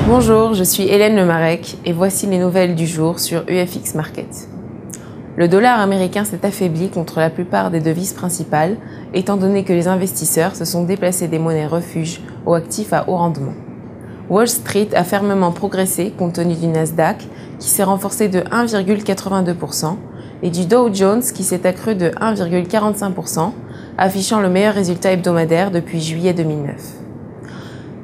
Bonjour, je suis Hélène Lemarec et voici les nouvelles du jour sur UFX Market. Le dollar américain s'est affaibli contre la plupart des devises principales, étant donné que les investisseurs se sont déplacés des monnaies refuges aux actifs à haut rendement. Wall Street a fermement progressé compte tenu du Nasdaq qui s'est renforcé de 1,82% et du Dow Jones qui s'est accru de 1,45%, affichant le meilleur résultat hebdomadaire depuis juillet 2009.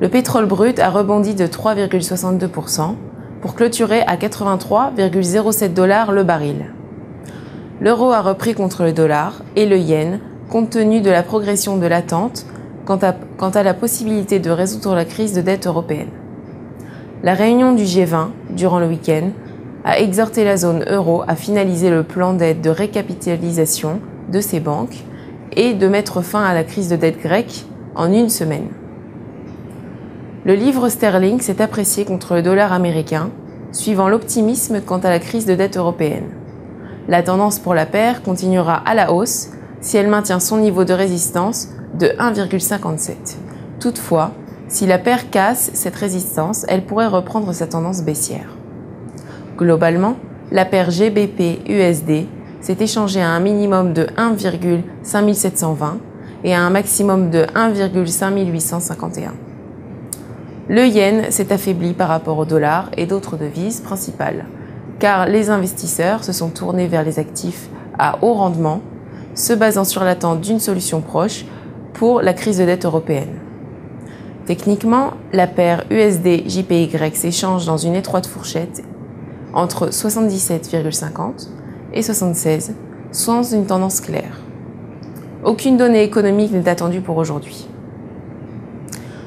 Le pétrole brut a rebondi de 3,62% pour clôturer à 83,07 $ le baril. L'euro a repris contre le dollar et le yen compte tenu de la progression de l'attente quant à la possibilité de résoudre la crise de dette européenne. La réunion du G20 durant le week-end a exhorté la zone euro à finaliser le plan d'aide de récapitalisation de ses banques et de mettre fin à la crise de dette grecque en une semaine. Le livre sterling s'est apprécié contre le dollar américain, suivant l'optimisme quant à la crise de dette européenne. La tendance pour la paire continuera à la hausse si elle maintient son niveau de résistance de 1,57. Toutefois, si la paire casse cette résistance, elle pourrait reprendre sa tendance baissière. Globalement, la paire GBP-USD s'est échangée à un minimum de 1,5720 et à un maximum de 1,5851. Le yen s'est affaibli par rapport au dollar et d'autres devises principales, car les investisseurs se sont tournés vers les actifs à haut rendement, se basant sur l'attente d'une solution proche pour la crise de dette européenne. Techniquement, la paire USD-JPY s'échange dans une étroite fourchette entre 77,50 et 76, sans une tendance claire. Aucune donnée économique n'est attendue pour aujourd'hui.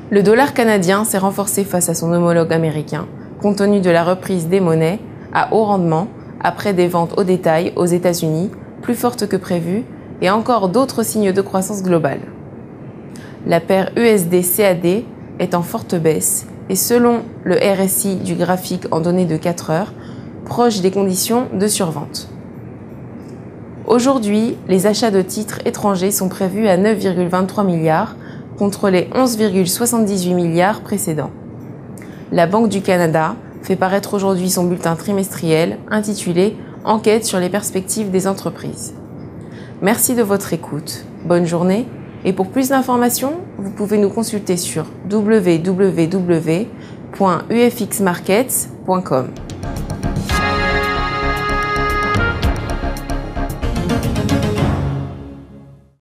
Le dollar canadien s'est renforcé face à son homologue américain, compte tenu de la reprise des monnaies à haut rendement après des ventes au détail aux États-Unis plus fortes que prévues et encore d'autres signes de croissance globale. La paire USD-CAD est en forte baisse et selon le RSI du graphique en données de 4 heures, proche des conditions de survente. Aujourd'hui, les achats de titres étrangers sont prévus à 9,23 milliards contre les 11,78 milliards précédents. La Banque du Canada fait paraître aujourd'hui son bulletin trimestriel intitulé « Enquête sur les perspectives des entreprises ». Merci de votre écoute, bonne journée et pour plus d'informations, vous pouvez nous consulter sur www.ufxmarkets.com.